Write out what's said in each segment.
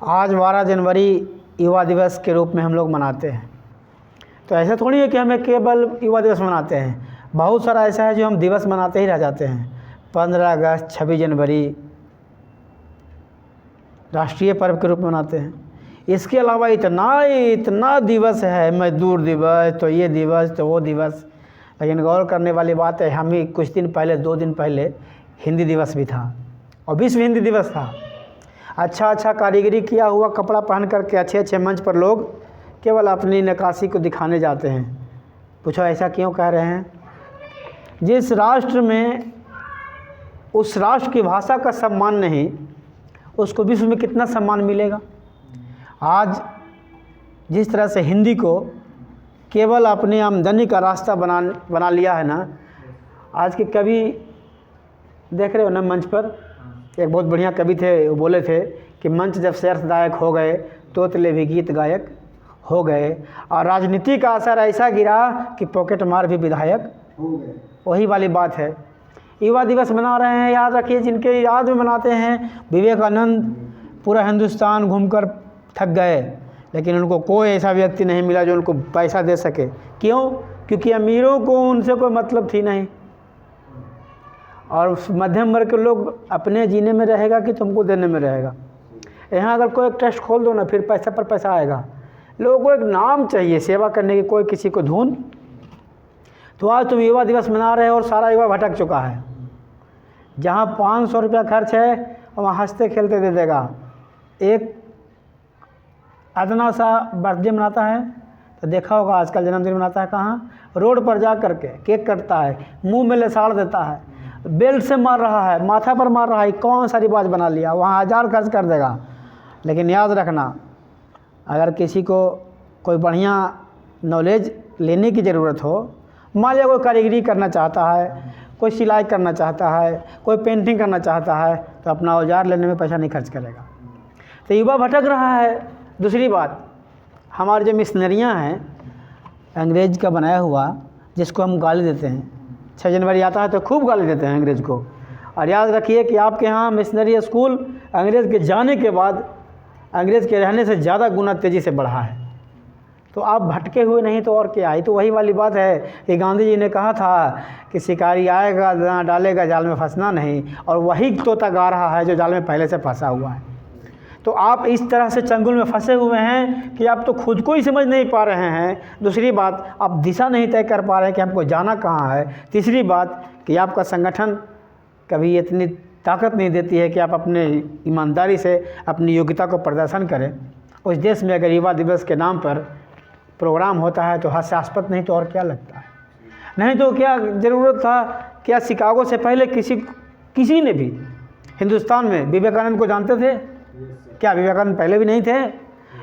आज 12 जनवरी युवा दिवस के रूप में हम लोग मनाते हैं। तो ऐसा थोड़ी है कि हमें केवल युवा दिवस मनाते हैं, बहुत सारा ऐसा है जो हम दिवस मनाते ही रह जाते हैं। 15 अगस्त, 26 जनवरी राष्ट्रीय पर्व के रूप में मनाते हैं। इसके अलावा इतना दिवस है, मजदूर दिवस, तो ये दिवस, तो वो दिवस। लेकिन गौर करने वाली बात है, हम ही कुछ दिन पहले, 2 दिन पहले हिंदी दिवस भी था और विश्व हिंदी दिवस था। अच्छा कारीगरी किया हुआ कपड़ा पहन करके अच्छे मंच पर लोग केवल अपनी नक्काशी को दिखाने जाते हैं। पूछो ऐसा क्यों कह रहे हैं? जिस राष्ट्र में उस राष्ट्र की भाषा का सम्मान नहीं, उसको विश्व में कितना सम्मान मिलेगा? आज जिस तरह से हिंदी को केवल अपनी आमदनी का रास्ता बना लिया है ना। आज के कवि देख रहे हो ना, मंच पर एक बहुत बढ़िया कवि थे, वो बोले थे कि मंच जब से अर्थदायक हो गए, तोतले भी गीत गायक हो गए, और राजनीति का असर ऐसा गिरा कि पॉकेट मार भी विधायक हो गए। वही वाली बात है। युवा दिवस मना रहे हैं, याद रखिए, जिनके याद में मनाते हैं। विवेकानंद पूरा हिंदुस्तान घूमकर थक गए, लेकिन उनको कोई ऐसा व्यक्ति नहीं मिला जो उनको पैसा दे सके। क्यों? क्योंकि अमीरों को उनसे कोई मतलब थी नहीं, और मध्यम वर्ग के लोग अपने जीने में रहेगा कि तुमको देने में रहेगा। यहाँ अगर कोई एक ट्रस्ट खोल दो ना, फिर पैसा पर पैसा आएगा। लोगों को एक नाम चाहिए सेवा करने की, कोई किसी को धुन। तो आज तुम युवा दिवस मना रहे हो और सारा युवा भटक चुका है। जहाँ 500 रुपया खर्च है वहाँ हंसते खेलते दे देगा। एक अदना सा बर्थडे मनाता है तो देखा होगा, आजकल जन्मदिन मनाता है कहाँ? रोड पर जा करके केक कटता है, मुंह में लसाड़ देता है, बेल्ट से मार रहा है, माथा पर मार रहा है, कौन सा रिवाज बना लिया। वहाँ 1000 खर्च कर देगा। लेकिन याद रखना, अगर किसी को कोई बढ़िया नॉलेज लेने की ज़रूरत हो, मान लिया कोई कारीगरी करना चाहता है, कोई सिलाई करना चाहता है, कोई पेंटिंग करना चाहता है, तो अपना औजार लेने में पैसा नहीं खर्च करेगा। तो युवा भटक रहा है। दूसरी बात, हमारे जो मिशनरियाँ हैं अंग्रेज़ का बनाया हुआ, जिसको हम गाली देते हैं, 6 जनवरी आता है तो खूब गाली देते हैं अंग्रेज़ को। और याद रखिए कि आपके यहाँ मिशनरी स्कूल अंग्रेज़ के जाने के बाद अंग्रेज़ के रहने से ज़्यादा गुना तेज़ी से बढ़ा है। तो आप भटके हुए नहीं तो और क्या है? तो वही वाली बात है कि गांधी जी ने कहा था कि शिकारी आएगा, दाना डालेगा, जाल में फंसना नहीं, और वही तोता गा रहा है जो जाल में पहले से फंसा हुआ है। तो आप इस तरह से चंगुल में फंसे हुए हैं कि आप तो खुद को ही समझ नहीं पा रहे हैं। दूसरी बात, आप दिशा नहीं तय कर पा रहे हैं कि हमको जाना कहाँ है। तीसरी बात कि आपका संगठन कभी इतनी ताकत नहीं देती है कि आप अपने ईमानदारी से अपनी योग्यता को प्रदर्शन करें। उस देश में अगर युवा दिवस के नाम पर प्रोग्राम होता है तो हास्यास्पद नहीं तो और क्या लगता है? नहीं तो क्या ज़रूरत था? क्या शिकागो से पहले किसी ने भी हिंदुस्तान में विवेकानंद को जानते थे? क्या विवेकानंद पहले भी नहीं थे?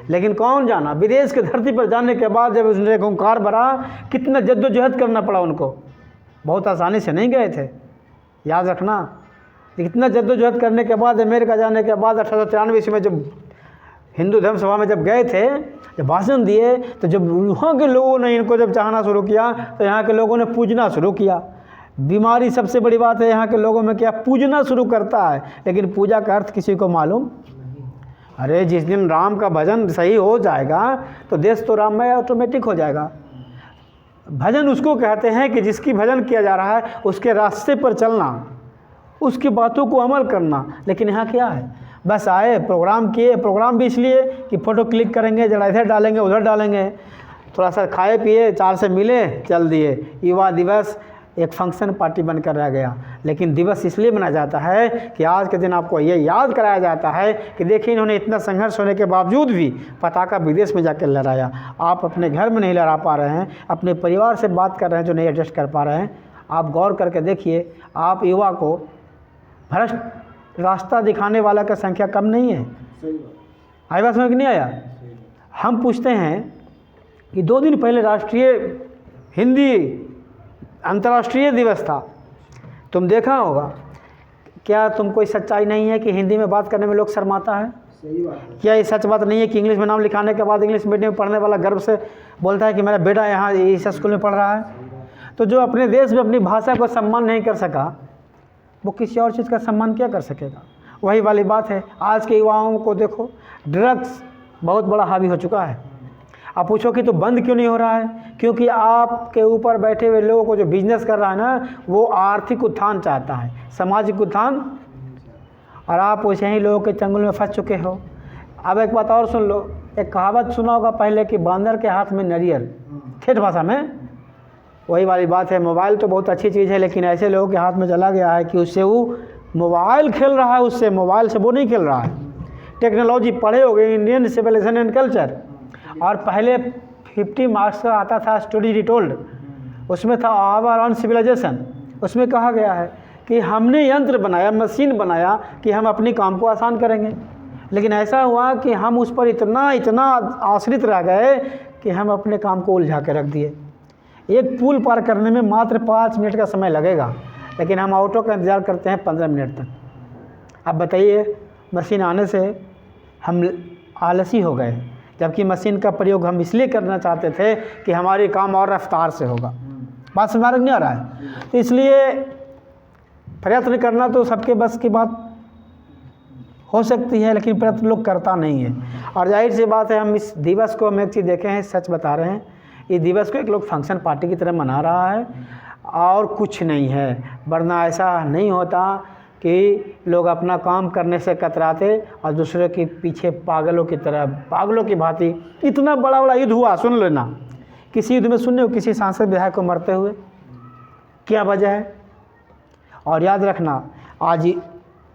लेकिन कौन जाना? विदेश के धरती पर जाने के बाद जब उसने हुंकार भरा, कितना जद्दोजहद करना पड़ा उनको। बहुत आसानी से नहीं गए थे, याद रखना। इतना जद्दोजहद करने के बाद, अमेरिका जाने के बाद 1893 में जब हिंदू धर्म सभा में जब गए थे, जब भाषण दिए, तो जब वहाँ के लोगों ने इनको जब चाहना शुरू किया तो यहाँ के लोगों ने पूजना शुरू किया। बीमारी सबसे बड़ी बात है यहाँ के लोगों में, क्या पूजना शुरू करता है, लेकिन पूजा का अर्थ किसी को मालूम। अरे जिस दिन राम का भजन सही हो जाएगा तो देश तो राममय ऑटोमेटिक हो जाएगा। भजन उसको कहते हैं कि जिसकी भजन किया जा रहा है उसके रास्ते पर चलना, उसकी बातों को अमल करना। लेकिन यहाँ क्या है? बस आए, प्रोग्राम किए। प्रोग्राम भी इसलिए कि फ़ोटो क्लिक करेंगे, जरा इधर डालेंगे, उधर डालेंगे, थोड़ा सा खाए पिए, 4 से मिले, चल दिए। युवा दिवस एक फंक्शन पार्टी बनकर रह गया। लेकिन दिवस इसलिए मनाया जाता है कि आज के दिन आपको ये याद कराया जाता है कि देखिए, इन्होंने इतना संघर्ष होने के बावजूद भी पताका विदेश में जाकर लहराया। आप अपने घर में नहीं लहरा पा रहे हैं, अपने परिवार से बात कर रहे हैं जो नहीं एडजस्ट कर पा रहे हैं। आप गौर करके देखिए, आप युवा को भ्रष्ट रास्ता दिखाने वाला का संख्या कम नहीं है। आई बात समझ नहीं आया? हम पूछते हैं कि 2 दिन पहले राष्ट्रीय हिंदी अंतर्राष्ट्रीय दिवस था, तुम देखा होगा। क्या तुम कोई सच्चाई नहीं है कि हिंदी में बात करने में लोग शर्माता है? क्या ये सच बात नहीं है कि इंग्लिश में नाम लिखाने के बाद इंग्लिश मीडियम में पढ़ने वाला गर्व से बोलता है कि मेरा बेटा यहाँ इस स्कूल में पढ़ रहा है? तो जो अपने देश में अपनी भाषा को सम्मान नहीं कर सका, वो किसी और चीज़ का सम्मान क्या कर सकेगा? वही वाली बात है। आज के युवाओं को देखो, ड्रग्स बहुत बड़ा हावी हो चुका है। आप पूछो कि तो बंद क्यों नहीं हो रहा है? क्योंकि आपके ऊपर बैठे हुए लोगों को जो बिजनेस कर रहा है ना, वो आर्थिक उत्थान चाहता है, सामाजिक उत्थान, और आप वैसे ही लोगों के चंगुल में फंस चुके हो। अब एक बात और सुन लो, एक कहावत सुना होगा पहले कि बंदर के हाथ में नारियल, ठेठ भाषा में वही वाली बात है। मोबाइल तो बहुत अच्छी चीज़ है, लेकिन ऐसे लोगों के हाथ में चला गया है कि उससे वो मोबाइल खेल रहा है, उससे मोबाइल से वो नहीं खेल रहा है। टेक्नोलॉजी पढ़े हो गए, इंडियन सिविलाइजेशन एंड कल्चर, और पहले 50 मार्क्स का आता था स्टोरी रिटोल्ड, उसमें था आवर ऑन सिविलाइजेशन। उसमें कहा गया है कि हमने यंत्र बनाया, मशीन बनाया कि हम अपनी काम को आसान करेंगे, लेकिन ऐसा हुआ कि हम उस पर इतना आश्रित रह गए कि हम अपने काम को उलझा के रख दिए। एक पुल पार करने में मात्र 5 मिनट का समय लगेगा, लेकिन हम ऑटो का इंतज़ार करते हैं 15 मिनट तक। अब बताइए, मशीन आने से हम आलसी हो गए, जबकि मशीन का प्रयोग हम इसलिए करना चाहते थे कि हमारी काम और रफ्तार से होगा। बात समझ में नहीं आ रहा है? तो इसलिए प्रयत्न करना तो सबके बस की बात हो सकती है, लेकिन प्रयत्न लोग करता नहीं है। और जाहिर सी बात है, हम इस दिवस को हम एक चीज़ देखे हैं, सच बता रहे हैं, इस दिवस को एक लोग फंक्शन पार्टी की तरह मना रहा है और कुछ नहीं है। वरना ऐसा नहीं होता कि लोग अपना काम करने से कतराते और दूसरे के पीछे पागलों की तरह, पागलों की भांति। इतना बड़ा युद्ध हुआ, सुन लेना, किसी युद्ध में सुनने हो किसी सांसद विधायक को मरते हुए, क्या वजह है? और याद रखना, आज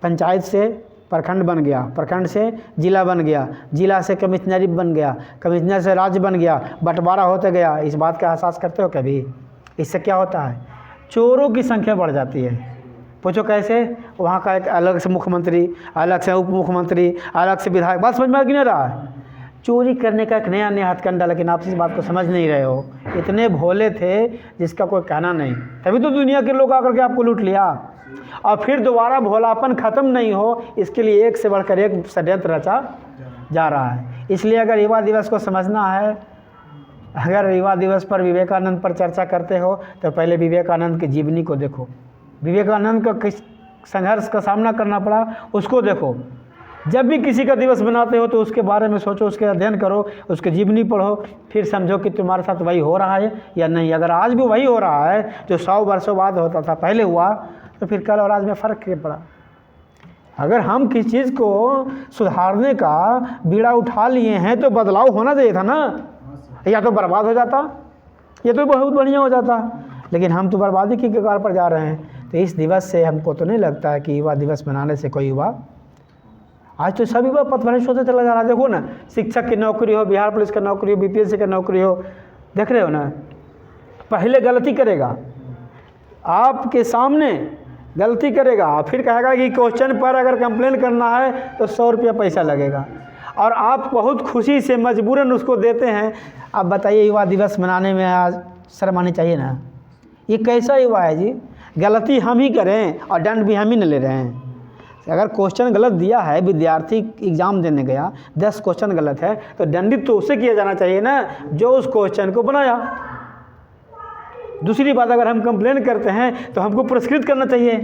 पंचायत से प्रखंड बन गया, प्रखंड से जिला बन गया, जिला से कमिश्नरी बन गया, कमिश्नर से राज्य बन गया, बंटवारा होते गया। इस बात का एहसास करते हो कभी? इससे क्या होता है? चोरों की संख्या बढ़ जाती है। पूछो कैसे? वहाँ का एक अलग से मुख्यमंत्री, अलग से उप मुख्यमंत्री, अलग से विधायक। बात समझ में आ नहीं रहा है? चोरी करने का एक नया हथकंडा, लेकिन आप इस बात को समझ नहीं रहे हो। इतने भोले थे जिसका कोई कहना नहीं, तभी तो दुनिया के लोग आकर के आपको लूट लिया। और फिर दोबारा भोलापन ख़त्म नहीं हो, इसके लिए एक से बढ़कर एक षड्यंत्र रचा जा रहा है। इसलिए अगर युवा दिवस को समझना है, अगर युवा दिवस पर विवेकानंद पर चर्चा करते हो, तो पहले विवेकानंद की जीवनी को देखो। विवेकानंद का किस संघर्ष का सामना करना पड़ा उसको देखो। जब भी किसी का दिवस बनाते हो तो उसके बारे में सोचो, उसके अध्ययन करो, उसकी जीवनी पढ़ो, फिर समझो कि तुम्हारे साथ वही हो रहा है या नहीं। अगर आज भी वही हो रहा है जो 100 वर्षों बाद होता था, पहले हुआ, तो फिर कल और आज में फ़र्क क्या पड़ा? अगर हम किसी चीज़ को सुधारने का बीड़ा उठा लिए हैं तो बदलाव होना चाहिए था ना, या तो बर्बाद हो जाता या तो बहुत बढ़िया हो जाता, लेकिन हम तो बर्बादी की कगार पर जा रहे हैं। तो इस दिवस से हमको तो नहीं लगता है कि युवा दिवस मनाने से कोई युवा, आज तो सभी युवा पथभ्रष्ट होते चला जा रहा है। देखो ना, शिक्षक की नौकरी हो, बिहार पुलिस का नौकरी हो, बीपीएससी का नौकरी हो, देख रहे हो ना, पहले गलती करेगा, आपके सामने गलती करेगा, फिर कहेगा कि क्वेश्चन पर अगर कंप्लेन करना है तो 100 रुपया पैसा लगेगा, और आप बहुत खुशी से मजबूरन उसको देते हैं। अब बताइए, युवा दिवस मनाने में आज शर्म आनी चाहिए ना? ये कैसा युवा है जी? गलती हम ही करें और दंड भी हम ही न ले रहे हैं। अगर क्वेश्चन गलत दिया है, विद्यार्थी एग्ज़ाम देने गया, 10 क्वेश्चन गलत है, तो दंडित तो उसे किया जाना चाहिए ना जो उस क्वेश्चन को बनाया। दूसरी बात, अगर हम कंप्लेन करते हैं तो हमको पुरस्कृत करना चाहिए,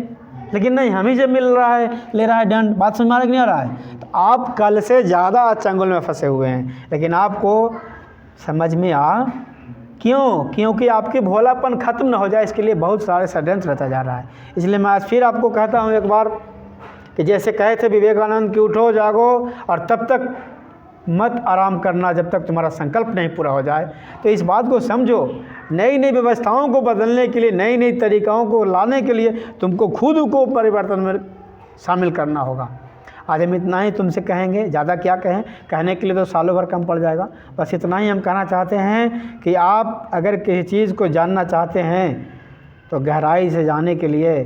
लेकिन नहीं, हम ही से मिल रहा है, ले रहा है दंड। बात समझ में नहीं आ रहा है? तो आप कल से ज़्यादा चंगुल में फंसे हुए हैं, लेकिन आपको समझ में क्यों? क्योंकि आपकी भोलापन ख़त्म न हो जाए, इसके लिए बहुत सारे षड्यंत्र रचा जा रहा है। इसलिए मैं आज फिर आपको कहता हूँ एक बार कि जैसे कहे थे विवेकानंद कि उठो जागो और तब तक मत आराम करना जब तक तुम्हारा संकल्प नहीं पूरा हो जाए। तो इस बात को समझो, नई नई व्यवस्थाओं को बदलने के लिए, नई नई तरीक़ों को लाने के लिए तुमको खुद को परिवर्तन में शामिल करना होगा। आज हम इतना ही तुमसे कहेंगे, ज़्यादा क्या कहें, कहने के लिए तो सालों भर कम पड़ जाएगा। बस इतना ही हम कहना चाहते हैं कि आप अगर किसी चीज़ को जानना चाहते हैं तो गहराई से जाने के लिए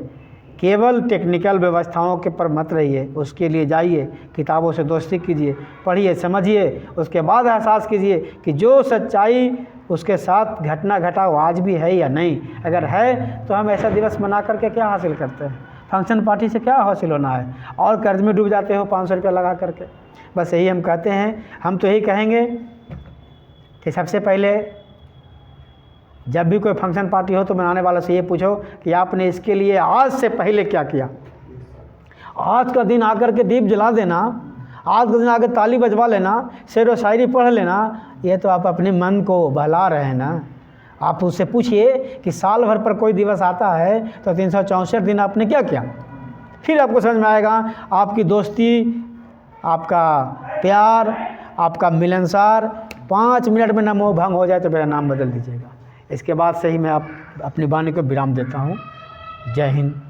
केवल टेक्निकल व्यवस्थाओं के पर मत रहिए, उसके लिए जाइए, किताबों से दोस्ती कीजिए, पढ़िए, समझिए, उसके बाद एहसास कीजिए कि जो सच्चाई उसके साथ घटना घटा वो आज भी है या नहीं। अगर है तो हम ऐसा दिवस मना करके क्या हासिल करते हैं? फंक्शन पार्टी से क्या हासिल होना है? और कर्ज में डूब जाते हो 500 रुपया लगा करके। बस यही हम कहते हैं। हम तो यही कहेंगे कि सबसे पहले जब भी कोई फंक्शन पार्टी हो तो मनाने वालों से ये पूछो कि आपने इसके लिए आज से पहले क्या किया। आज का दिन आकर के दीप जला देना आज के दिन आगे ताली बजवा लेना, शेर व शायरी पढ़ लेना, ये तो आप अपने मन को बहला रहे हैं ना। आप उससे पूछिए कि साल भर पर कोई दिवस आता है तो 364 दिन आपने क्या किया, फिर आपको समझ में आएगा। आपकी दोस्ती, आपका प्यार, आपका मिलनसार 5 मिनट में ना मोह भंग हो जाए तो मेरा नाम बदल दीजिएगा। इसके बाद से ही मैं अपनी वाणी को विराम देता हूँ। जय हिंद।